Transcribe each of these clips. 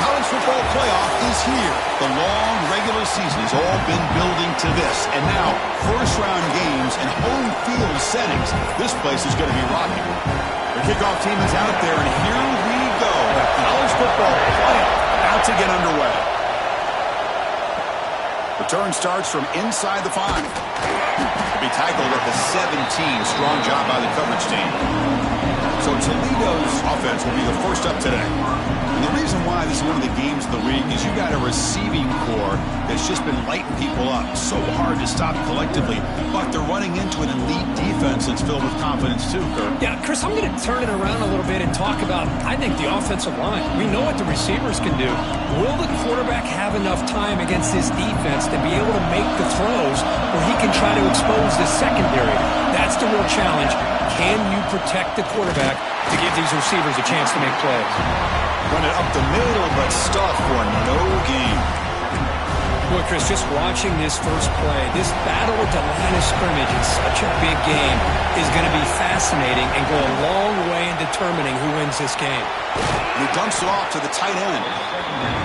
college football playoff is here. The long regular season has all been building to this. And now, first-round games and home field settings. This place is going to be rocking. The kickoff team is out there, and here we go. The college football playoff about to get underway. Return starts from inside the 5. To be tackled at the 17. Strong job by the coverage team. So Toledo's offense will be the first up today. And the reason why this is one of the games of the week is you got a receiving core that's just been lighting people up. So hard to stop collectively, but they're running into an elite defense that's filled with confidence too, Kirk. Yeah, Chris, I'm going to turn it around a little bit and talk about, I think, the offensive line. We know what the receivers can do. Will the quarterback have enough time against this defense to be able to make the throws where he can try to expose the secondary? That's the real challenge. Can you protect the quarterback to give these receivers a chance to make plays? Run it up the middle, but stuff for no gain. Boy, Chris, just watching this first play, this battle at the line of scrimmage in such a big game is going to be fascinating and go a long way in determining who wins this game. And he dumps it off to the tight end.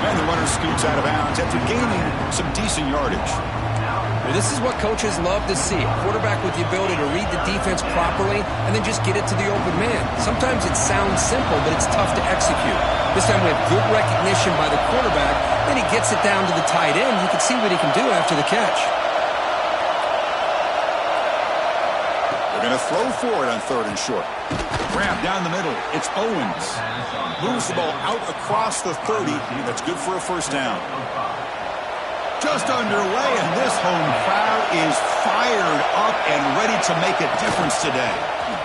And the runner scoots out of bounds after gaining some decent yardage. This is what coaches love to see. A quarterback with the ability to read the defense properly and then just get it to the open man. Sometimes it sounds simple, but it's tough to execute. This time we have good recognition by the quarterback. Then he gets it down to the tight end. You can see what he can do after the catch. They're going to throw for it on 3rd and short. Grab down the middle. It's Owens. Moves the ball out across the 30. That's good for a first down. Just underway, and this home crowd is fired up and ready to make a difference today.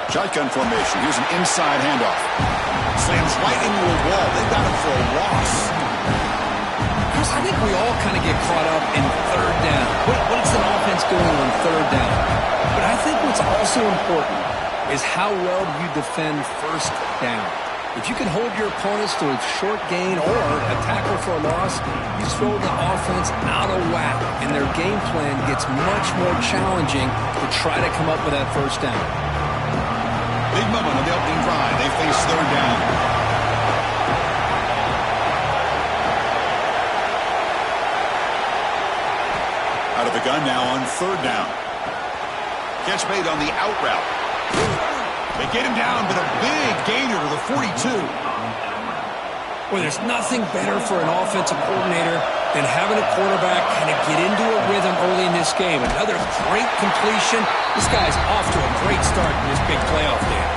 Shotgun formation. Here's an inside handoff. Slams right into a wall. They got it for a loss. Chris, I think we all kind of get caught up in 3rd down. What's an offense doing on 3rd down? But I think what's also important is how well you defend 1st down. If you can hold your opponents to a short gain or a tackle for a loss, you throw the offense out of whack, and their game plan gets much more challenging to try to come up with that 1st down. Big moment on the opening drive. They face 3rd down. Out of the gun now on 3rd down. Catch made on the out route. They get him down, but a big gainer to the 42. Well, there's nothing better for an offensive coordinator than having a quarterback kind of get into a rhythm early in this game. Another great completion. This guy's off to a great start in this big playoff game.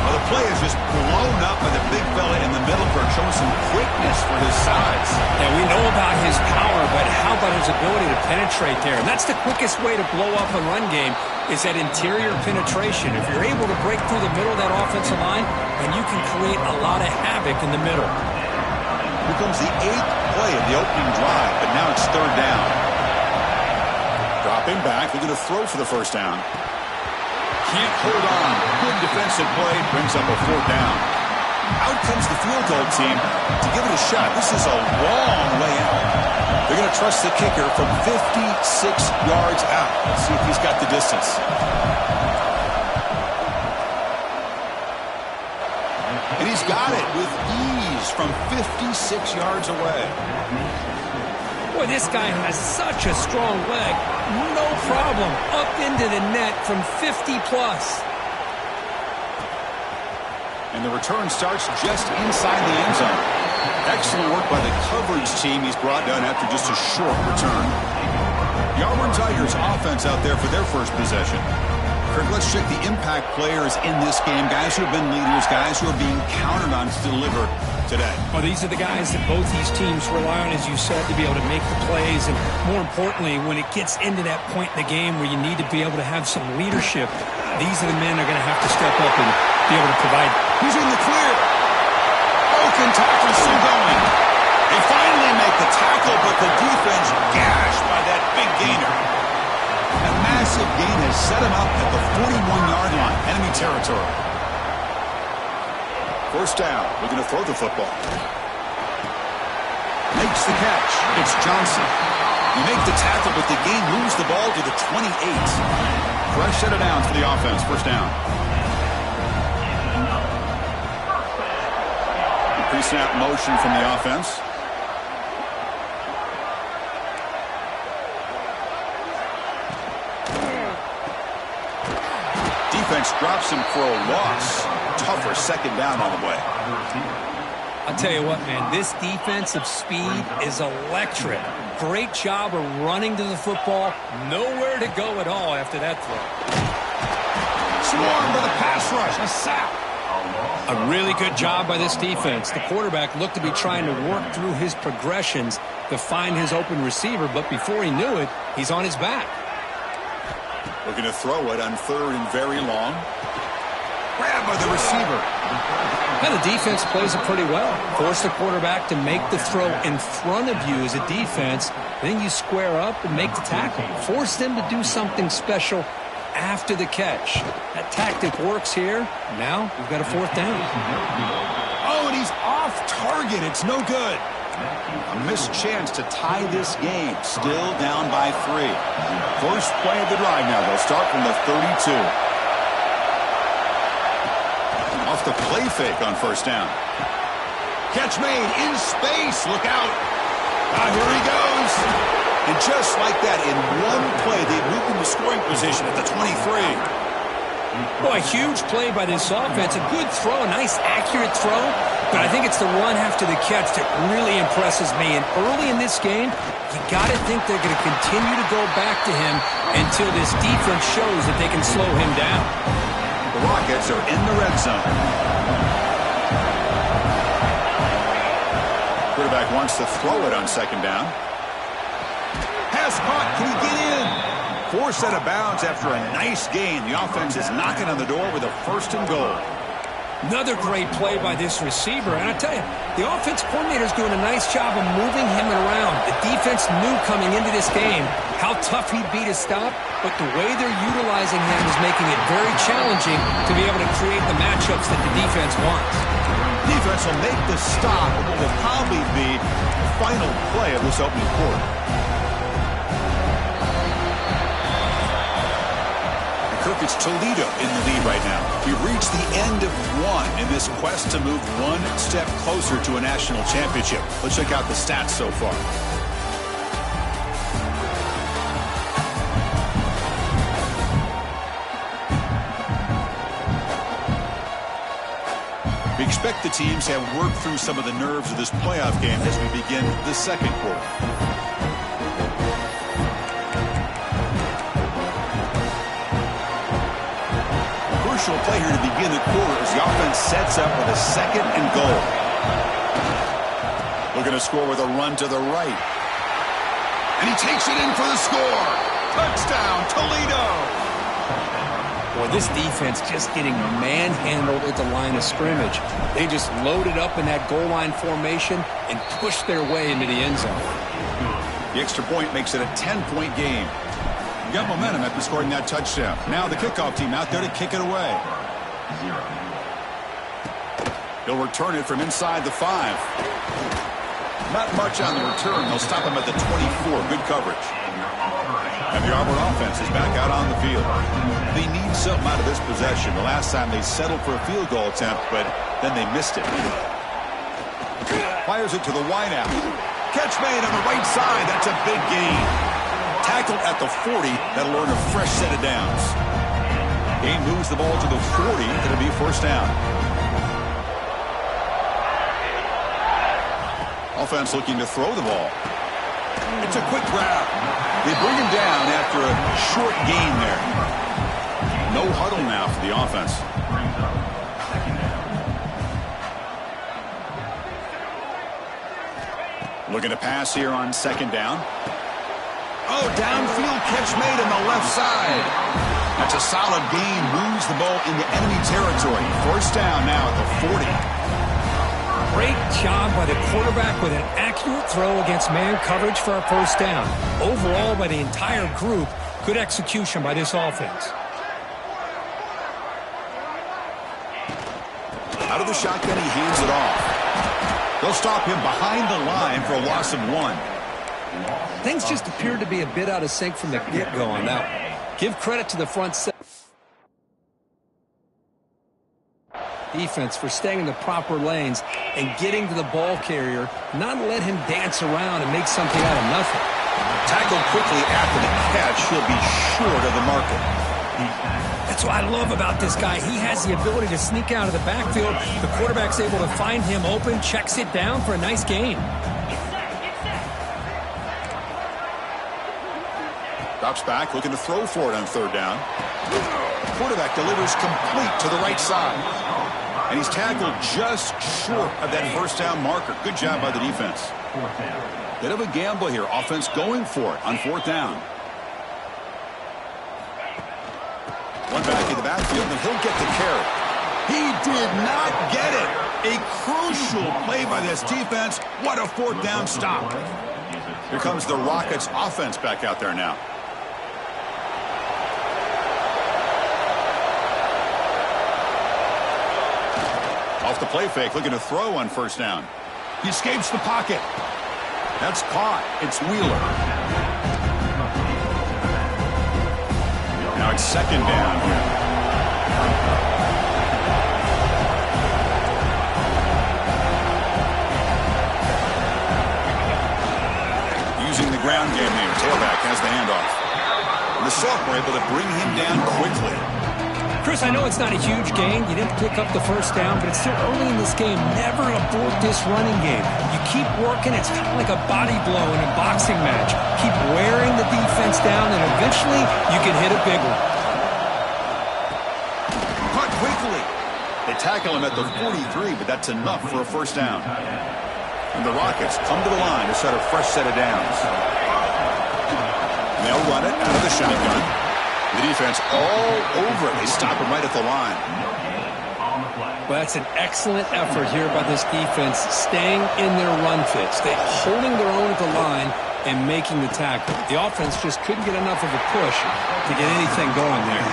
Well, the play is just blown up by the big fella in the middle, Kirk, showing some quickness for his size. Yeah, we know about his power, but how about his ability to penetrate there? And that's the quickest way to blow up a run game, is that interior penetration. If you're able to break through the middle of that offensive line, then you can create a lot of havoc in the middle. Here comes the 8th play of the opening drive, but now it's 3rd down. Dropping back, they're going to throw for the first down. Can't hold on. Good defensive play, brings up a 4th down. Out comes the field goal team to give it a shot. This is a long way out. They're going to trust the kicker from 56 yards out. Let's see if he's got the distance. And he's got it with ease from 56 yards away. Boy, this guy has such a strong leg. No problem. Up into the net from 50-plus. And the return starts just inside the end zone. Excellent work by the coverage team. He's brought down after just a short return. The Auburn Tigers offense out there for their first possession. Kirk, let's check the impact players in this game. Guys who have been leaders, guys who are being counted on to deliver today. Well, these are the guys that both these teams rely on, as you said, to be able to make the plays. And more importantly, when it gets into that point in the game where you need to be able to have some leadership, these are the men that are going to have to step up and be able to provide. He's in the clear. Broken tackle still going. They finally make the tackle, but the defense gashed by that big gainer. A massive gain has set him up at the 41-yard line, enemy territory. First down, we're going to throw the football. Makes the catch. It's Johnson. You make the tackle, but the gain moves the ball to the 28. Fresh set of downs for the offense. First down. Pre-snap motion from the offense. Defense drops him for a loss. Tougher second down on the way. I'll tell you what, man, this defensive speed is electric. Great job of running to the football. Nowhere to go at all after that throw. Swarmed by the pass rush. A sack. A really good job by this defense. The quarterback looked to be trying to work through his progressions to find his open receiver, but before he knew it, he's on his back. Looking to throw it on third and very long. Grab by the receiver. And the defense plays it pretty well. Force the quarterback to make the throw in front of you as a defense. Then you square up and make the tackle. Force them to do something special after the catch. That tactic works here. Now we've got a fourth down. Oh, and he's off target. It's no good. A missed chance to tie this game. Still down by 3. First play of the drive now. They'll start from the 32. Off the play fake on first down. Catch made in space. Look out. Here he goes. And just like that, in one play, they moved into scoring position at the 23. Boy, a huge play by this offense. A good throw, a nice accurate throw. But I think it's the run after the catch that really impresses me. And early in this game, you got to think they're going to continue to go back to him until this defense shows that they can slow him down. The Rockets are in the red zone. Quarterback wants to throw it on second down. Pass caught. Can he get in? Forced out of bounds after a nice gain. The offense is knocking on the door with a first and goal. Another great play by this receiver. And I tell you, the offense coordinator is doing a nice job of moving him around. The defense knew coming into this game how tough he'd be to stop, but the way they're utilizing him is making it very challenging to be able to create the matchups that the defense wants. Defense will make the stop, but what will probably be the final play of this opening quarter. It's Toledo in the lead right now. We've reached the end of one in this quest to move one step closer to a national championship. Let's check out the stats so far. We expect the teams to have worked through some of the nerves of this playoff game as we begin the second quarter. Crucial play here to begin the quarter as the offense sets up with a second and goal. Looking to score with a run to the right. And he takes it in for the score. Touchdown, Toledo. Boy, this defense just getting manhandled at the line of scrimmage. They just loaded up in that goal line formation and pushed their way into the end zone. The extra point makes it a 10-point game. You got momentum after scoring that touchdown. Now the kickoff team out there to kick it away. He'll return it from inside the 5. Not much on the return. They'll stop him at the 24. Good coverage. And the Auburn offense is back out on the field. They need something out of this possession. The last time they settled for a field goal attempt, but then they missed it. Fires it to the wideout. Catch made on the right side. That's a big gain. Tackled at the 40. That'll earn a fresh set of downs. Game moves the ball to the 40. It'll be first down. Offense looking to throw the ball. It's a quick grab. They bring him down after a short gain there. No huddle now for the offense. Looking to pass here on second down. Oh, downfield catch made on the left side. That's a solid gain. Moves the ball into enemy territory. First down now at the 40. Great job by the quarterback with an accurate throw against man coverage for a first down. Overall, by the entire group, good execution by this offense. Out of the shotgun, he hands it off. They'll stop him behind the line for a loss of 1. Things just appeared to be a bit out of sync from the get-go on that one. Give credit to the front set. defense for staying in the proper lanes and getting to the ball carrier, not let him dance around and make something out of nothing. Tackled quickly after the catch. He'll be short of the marker. That's what I love about this guy. He has the ability to sneak out of the backfield. The quarterback's able to find him open, checks it down for a nice gain. Drops back, looking to throw for it on third down. Quarterback delivers complete to the right side. And he's tackled just short of that first down marker. Good job by the defense. Bit of a gamble here. Offense going for it on fourth down. One back in the backfield, and he'll get the carry. He did not get it. A crucial play by this defense. What a fourth down stop. Here comes the Rockets offense back out there now. Off the play fake, looking to throw on first down. He escapes the pocket. That's caught. It's Wheeler. Now it's second down here. Using the ground game here. Tailback has the handoff. And the sophomore able to bring him down quickly. Chris, I know it's not a huge gain. You didn't pick up the first down, but it's still early in this game. Never abort this running game. You keep working. It's kind of like a body blow in a boxing match. Keep wearing the defense down, and eventually you can hit a big one. Caught quickly. They tackle him at the 43, but that's enough for a first down. And the Rockets come to the line to set a fresh set of downs. And they'll run it out of the shotgun. The defense all over it. They stop him right at the line. Well, that's an excellent effort here by this defense, staying in their run fit, holding their own at the line and making the tackle. The offense just couldn't get enough of a push to get anything going there.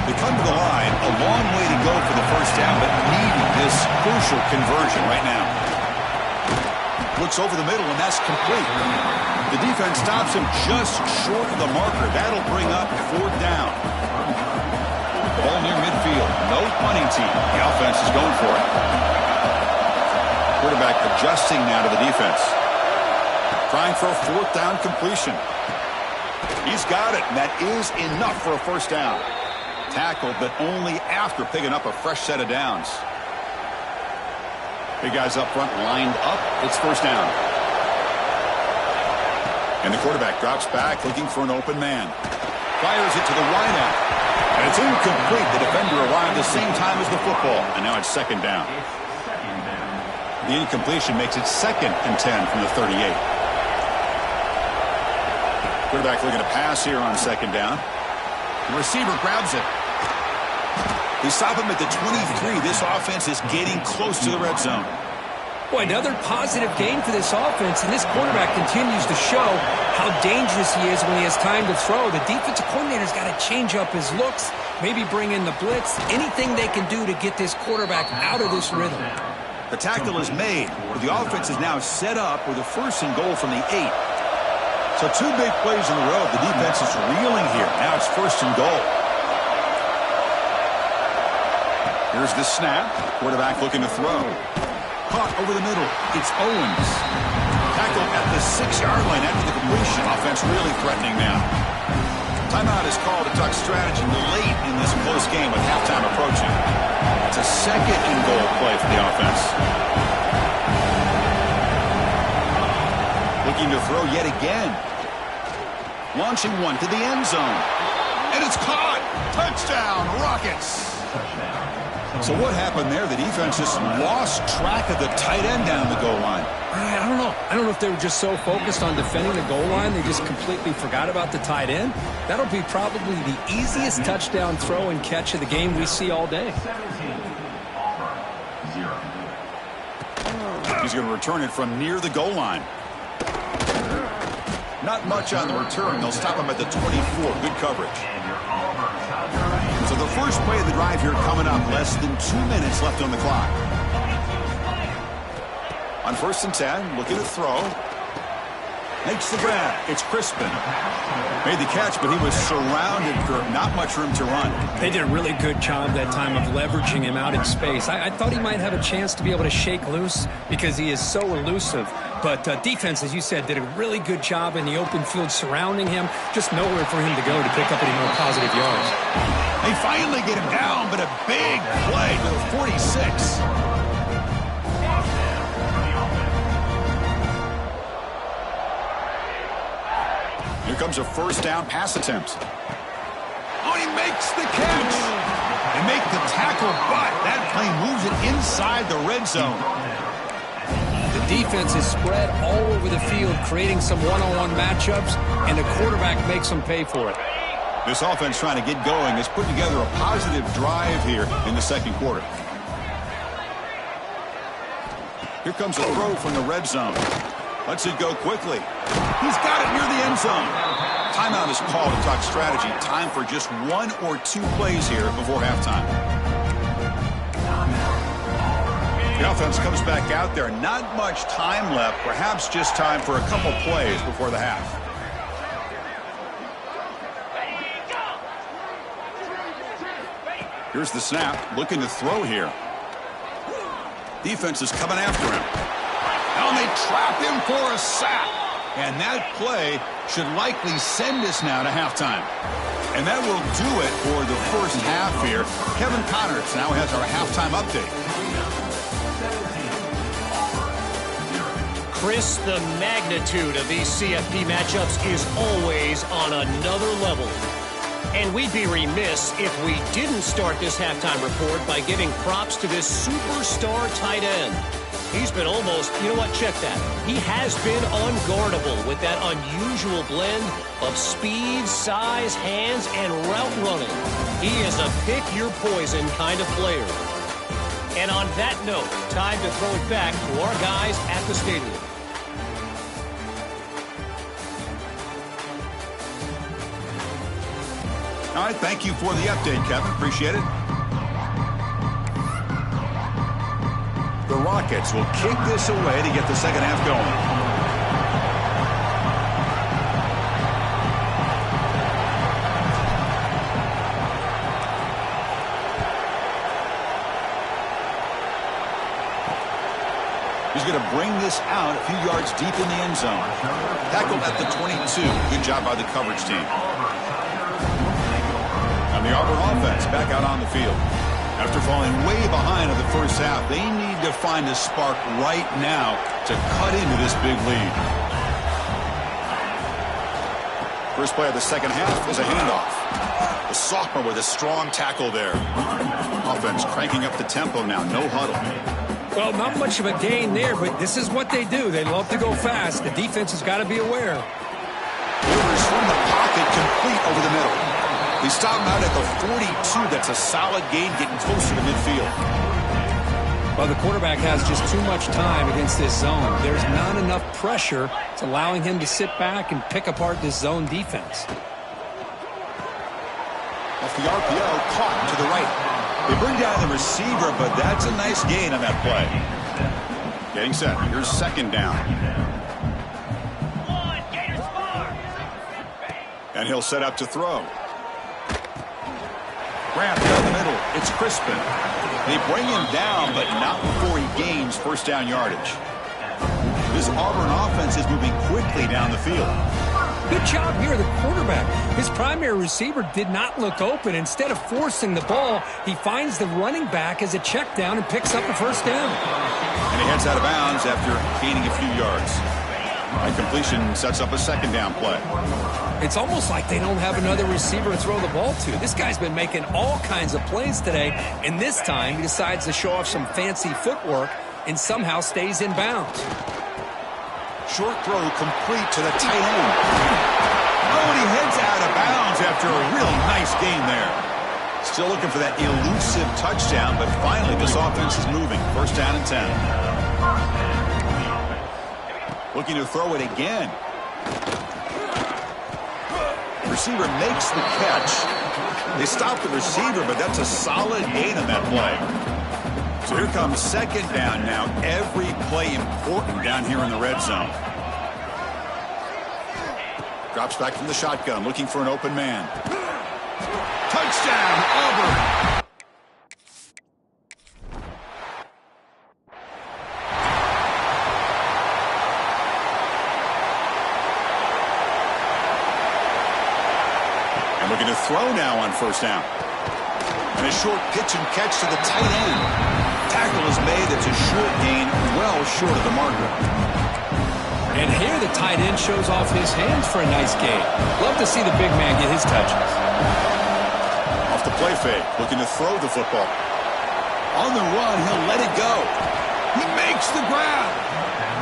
They come to the line, a long way to go for the first down, but needing this crucial conversion right now. Looks over the middle, and that's complete. The defense stops him just short of the marker. That'll bring up fourth down. Ball near midfield. No punting team. The offense is going for it. Quarterback adjusting now to the defense. Trying for a fourth down completion. He's got it, and that is enough for a first down. Tackled, but only after picking up a fresh set of downs. Big guys up front lined up. It's first down. And the quarterback drops back looking for an open man. Fires it to the wideout. And it's incomplete. The defender arrived the same time as the football. And now it's second down. The incompletion makes it 2nd and 10 from the 38. Quarterback looking to pass here on second down. The receiver grabs it. They stop him at the 23. This offense is getting close to the red zone. Boy, another positive game for this offense, and this quarterback continues to show how dangerous he is when he has time to throw. The defensive coordinator's got to change up his looks, maybe bring in the blitz, anything they can do to get this quarterback out of this rhythm. The tackle is made, but the offense is now set up with a 1st and goal from the 8. So 2 big plays in a row. The defense is reeling here. Now it's 1st and goal. Here's the snap. Quarterback looking to throw. Caught over the middle. It's Owens. Tackled at the 6-yard line after the completion. Offense really threatening now. Timeout is called to talk strategy late in this close game with halftime approaching. It's a 2nd and goal play for the offense. Looking to throw yet again. Launching one to the end zone. And it's caught. Touchdown, Rockets. So what happened there? The defense just lost track of the tight end down the goal line. I don't know. I don't know if they were just so focused on defending the goal line they just completely forgot about the tight end. That'll be probably the easiest touchdown throw and catch of the game we see all day. He's going to return it from near the goal line. Not much on the return. They'll stop him at the 24. Good coverage. So the first play of the drive here coming up. Less than 2 minutes left on the clock. On 1st and 10, looking to throw. Makes the grab. It's Crispin. Made the catch, but he was surrounded for not much room to run. They did a really good job that time of leveraging him out in space. I thought he might have a chance to be able to shake loose because he is so elusive. But defense, as you said, did a really good job in the open field surrounding him. Just nowhere for him to go to pick up any more positive yards. They finally get him down, but a big play to the 46. Here comes a first down pass attempt. Oh, he makes the catch. They make the tackle, but that play moves it inside the red zone. The defense is spread all over the field, creating some one-on-one matchups, and the quarterback makes them pay for it. This offense trying to get going has put together a positive drive here in the second quarter. Here comes a throw from the red zone. Lets it go quickly. He's got it near the end zone. Timeout is called to talk strategy. Time for just 1 or 2 plays here before halftime. The offense comes back out there. Not much time left. Perhaps just time for a couple plays before the half. Here's the snap. Looking to throw here. Defense is coming after him. And they trap him for a sack. And that play should likely send us now to halftime. And that will do it for the first half here. Kevin Connors now has our halftime update. Chris, the magnitude of these CFP matchups is always on another level. And we'd be remiss if we didn't start this halftime report by giving props to this superstar tight end. He's been almost, you know what, check that. He has been unguardable with that unusual blend of speed, size, hands, and route running. He is a pick-your-poison kind of player. And on that note, time to throw it back to our guys at the stadium. All right, thank you for the update, Kevin. Appreciate it. The Rockets will kick this away to get the second half going. He's going to bring this out a few yards deep in the end zone. Tackled at the 22. Good job by the coverage team. And the Auburn offense back out on the field. After falling way behind in the first half, they need to find a spark right now to cut into this big lead. First play of the second half is a handoff. The sophomore with a strong tackle there. Offense cranking up the tempo now, no huddle. Well, not much of a gain there, but this is what they do. They love to go fast. The defense has got to be aware. Rivers from the pocket, complete over the middle. They stop him out at the 42. That's a solid gain, getting closer to midfield. Well, the quarterback has just too much time against this zone. There's not enough pressure. It's allowing him to sit back and pick apart this zone defense. Off the RPO, caught to the right. They bring down the receiver, but that's a nice gain on that play. Getting set. Here's second down. And he'll set up to throw. Grab down the middle. It's Crispin. They bring him down, but not before he gains first down yardage. This Auburn offense is moving quickly down the field. Good job here, the quarterback. His primary receiver did not look open. Instead of forcing the ball, he finds the running back as a check down and picks up a first down. And he heads out of bounds after gaining a few yards. By completion sets up a second down play. It's almost like they don't have another receiver to throw the ball to. This guy's been making all kinds of plays today, and this time he decides to show off some fancy footwork and somehow stays in bounds. Short throw complete to the tight end. Oh, and he heads out of bounds after a really nice gain there. Still looking for that elusive touchdown, but finally this offense is moving. First down and 10. Looking to throw it again. Receiver makes the catch. They stop the receiver, but that's a solid gain on that play. So here comes second down now. Every play important down here in the red zone. Drops back from the shotgun, looking for an open man. Touchdown, Auburn! And looking to throw now on first down. And a short pitch and catch to the tight end. Tackle is made. It's a short gain, well short of the marker. And here the tight end shows off his hands for a nice gain. Love to see the big man get his touches. Off the play fake, looking to throw the football. On the run, he'll let it go. He makes the grab.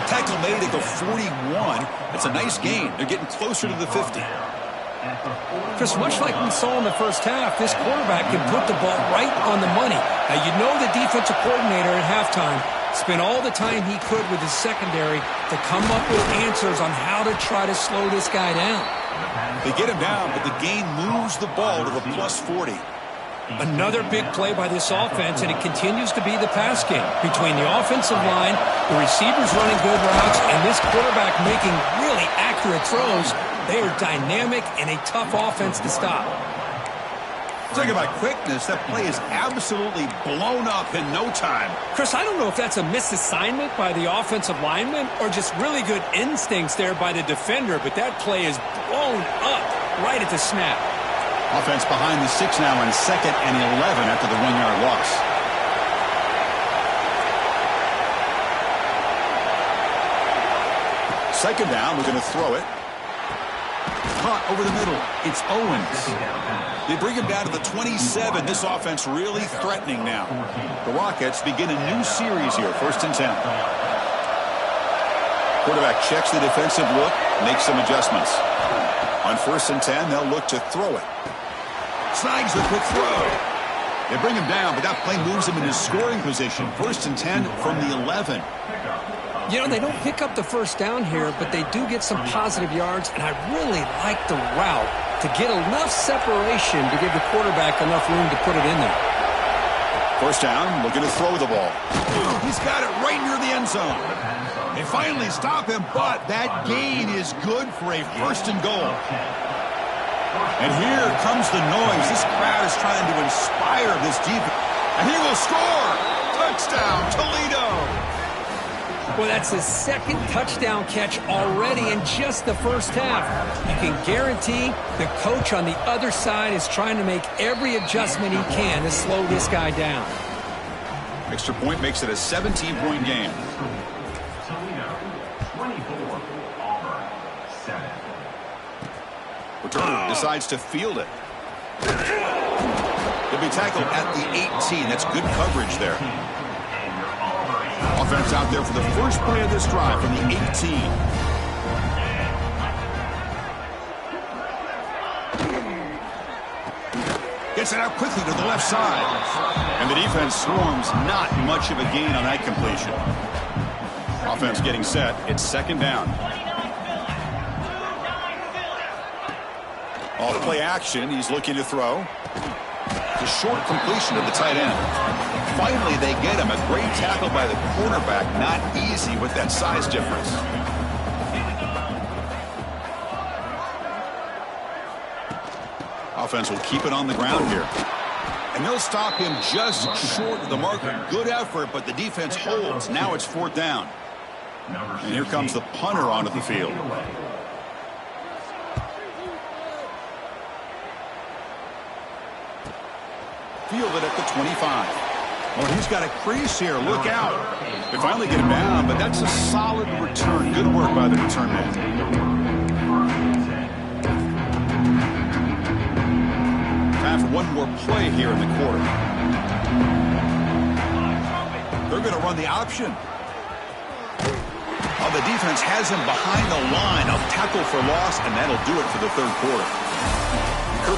Tackle made at the 41. It's a nice gain. They're getting closer to the 50. Chris, much like we saw in the first half, this quarterback can put the ball right on the money. Now, you know the defensive coordinator at halftime spent all the time he could with his secondary to come up with answers on how to try to slow this guy down. They get him down, but the gain moves the ball to the plus 40. Another big play by this offense, and it continues to be the pass game. Between the offensive line, the receivers running good routes, and this quarterback making really accurate throws, they are dynamic and a tough offense to stop. Talking about quickness, that play is absolutely blown up in no time. Chris, I don't know if that's a misassignment by the offensive lineman or just really good instincts there by the defender, but that play is blown up right at the snap. Offense behind the 6 now in 2nd and 11 after the 1-yard loss. Second down, we're going to throw it. Caught over the middle. It's Owens. They bring him down to the 27. This offense really threatening now. The Rockets begin a new series here. 1st and 10. Quarterback checks the defensive look, makes some adjustments. On 1st and 10, they'll look to throw it. Snags the quick throw. They bring him down, but that play moves him into scoring position. 1st and 10 from the 11. You know, they don't pick up the first down here, but they do get some positive yards, and I really like the route to get enough separation to give the quarterback enough room to put it in there. First down, looking to throw the ball. He's got it right near the end zone. They finally stop him, but that gain is good for a 1st and goal. And here comes the noise. This crowd is trying to inspire this defense. And he will score! Touchdown, Toledo! Well, that's his 2nd touchdown catch already in just the first half. You can guarantee the coach on the other side is trying to make every adjustment he can to slow this guy down. Extra point makes it a 17-point game. Returner decides to field it. He'll be tackled at the 18. That's good coverage there. Offense out there for the first play of this drive from the 18. Gets it out quickly to the left side. And the defense swarms. Not much of a gain on that completion. Offense getting set. It's 2nd down. Off play action. He's looking to throw. It's a short completion to the tight end. Finally, they get him. A great tackle by the quarterback. Not easy with that size difference. Offense will keep it on the ground here. And they'll stop him just short of the marker. Good effort, but the defense holds. Now it's 4th down. And here comes the punter onto the field. Fielded at the 25. Oh, he's got a crease here. Look out. They finally get him down, but that's a solid return. Good work by the return man. Time for one more play here in the quarter. They're going to run the option. Oh, the defense has him behind the line. A tackle for loss, and that'll do it for the 3rd quarter.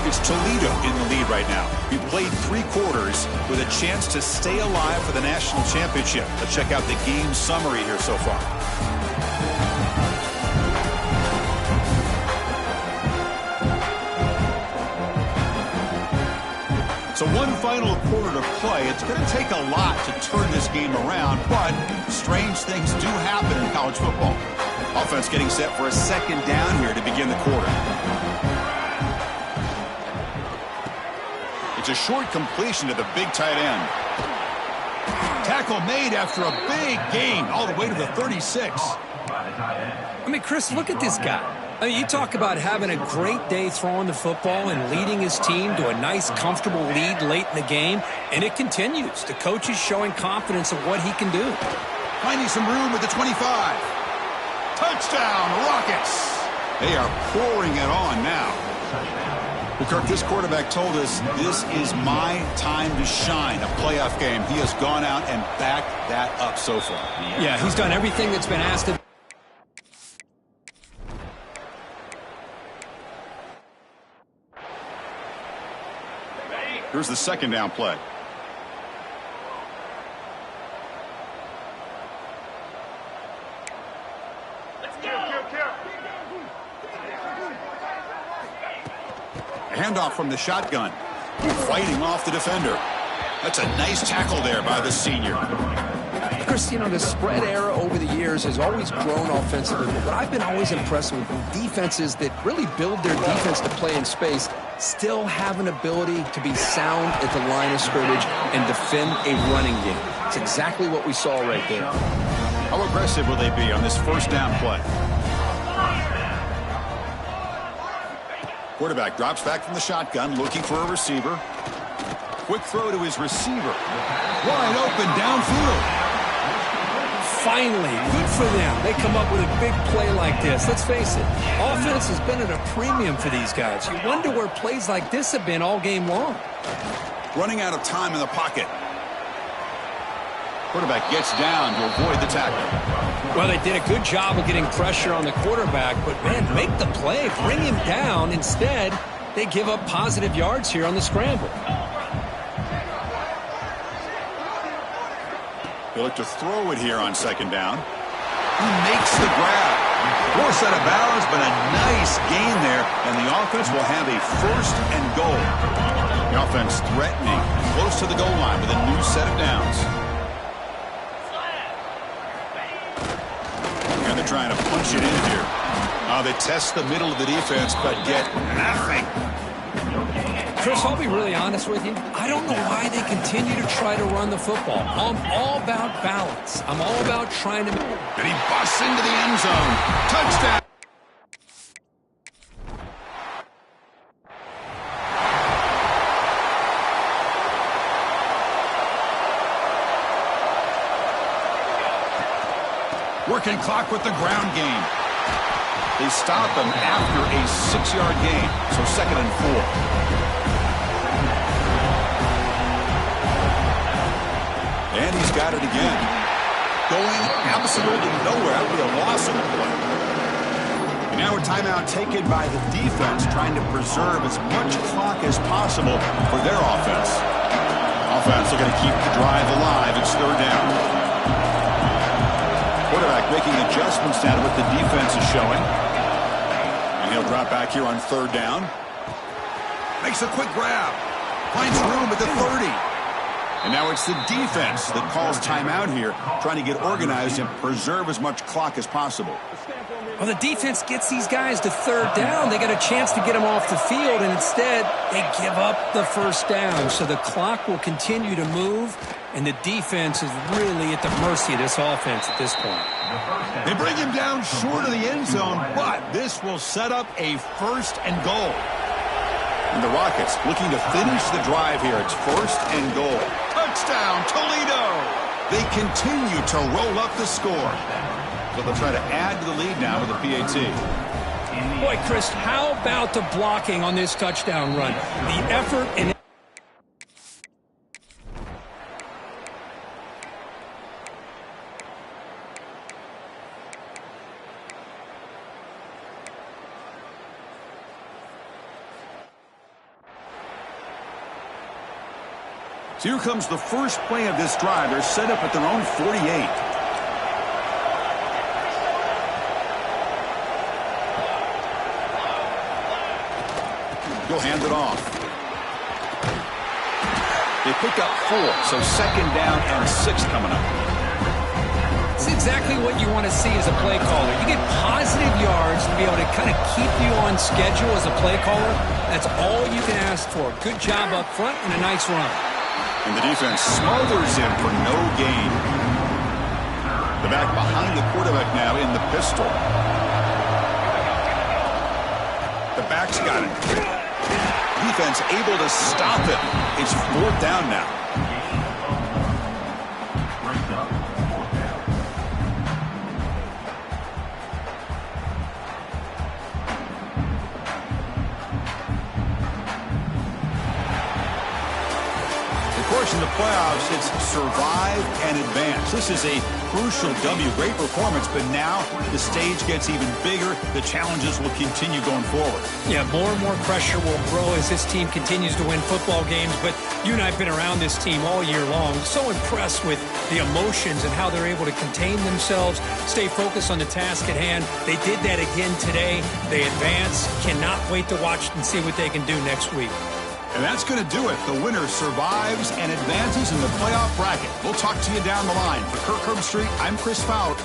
It's Toledo in the lead right now. We played 3 quarters with a chance to stay alive for the national championship. Let's check out the game summary here so far. So one final quarter to play. It's going to take a lot to turn this game around, but strange things do happen in college football. Offense getting set for a second down here to begin the quarter. It's a short completion to the big tight end. Tackle made after a big gain all the way to the 36. I mean, Chris, look at this guy. I mean, you talk about having a great day throwing the football and leading his team to a nice, comfortable lead late in the game, and it continues. The coach is showing confidence of what he can do. Finding some room with the 25. Touchdown, Rockets. They are pouring it on now. Well, Kirk, this quarterback told us this is my time to shine, a playoff game. He has gone out and backed that up so far. Yeah, he's done everything that's been asked of him. Here's the second down play. Handoff from the shotgun. Fighting off the defender. That's a nice tackle there by the senior. Chris, you know, the spread era over the years has always grown offensively, but what I've been always impressed with defenses that really build their defense to play in space still have an ability to be sound at the line of scrimmage and defend a running game. It's exactly what we saw right there. How aggressive will they be on this first down play? Quarterback drops back from the shotgun, looking for a receiver. Quick throw to his receiver. Wide open downfield. Finally, good for them. They come up with a big play like this. Let's face it, offense has been at a premium for these guys. You wonder where plays like this have been all game long. Running out of time in the pocket. Quarterback gets down to avoid the tackle. Well, they did a good job of getting pressure on the quarterback, but, man, make the play. Bring him down. Instead, they give up positive yards here on the scramble. They look to throw it here on second down. He makes the grab. Poor set of bounds, but a nice gain there, and the offense will have a first and goal. The offense threatening, close to the goal line with a new set of downs. And they're trying to punch it in here. They test the middle of the defense, but get nothing. Chris, I'll be really honest with you. I don't know why they continue to try to run the football. I'm all about balance. I'm all about trying to... And he busts into the end zone. Touchdown. Working clock with the ground game. They stop him after a 6-yard gain, so second and 4. And he's got it again. Going absolutely nowhere. That would be a loss of the play. And now a timeout taken by the defense, trying to preserve as much clock as possible for their offense. Offense looking to keep the drive alive. It's third down. Quarterback making adjustments now to what the defense is showing. And he'll drop back here on third down. Makes a quick grab. Finds room at the 30. And now it's the defense that calls timeout here, trying to get organized and preserve as much clock as possible. Well, the defense gets these guys to third down. They got a chance to get them off the field, and instead they give up the first down. So the clock will continue to move, and the defense is really at the mercy of this offense at this point. They bring him down short of the end zone, but this will set up a first and goal. And the Rockets looking to finish the drive here. It's first and goal. Touchdown, Toledo! They continue to roll up the score. So they'll try to add to the lead now with a PAT. Boy, Chris, how about the blocking on this touchdown run? The effort and... So here comes the first play of this drive. They're set up at their own 48. He'll hand it off. They pick up 4, so second down and 6 coming up. It's exactly what you want to see as a play caller. You get positive yards to be able to kind of keep you on schedule as a play caller. That's all you can ask for. Good job up front and a nice run. And the defense smothers him for no gain. The back behind the quarterback now in the pistol. The back's got it. Defense able to stop it. It's 4th down now. In the playoffs, it's survive and advance. This is a crucial W. Great performance, but now the stage gets even bigger. The challenges will continue going forward. Yeah, more and more pressure will grow as this team continues to win football games, but you and I have been around this team all year long. So impressed with the emotions and how they're able to contain themselves, stay focused on the task at hand. They did that again today. They advance. Cannot wait to watch and see what they can do next week. And that's going to do it. The winner survives and advances in the playoff bracket. We'll talk to you down the line. For Kirk Herbstreit, I'm Chris Fout.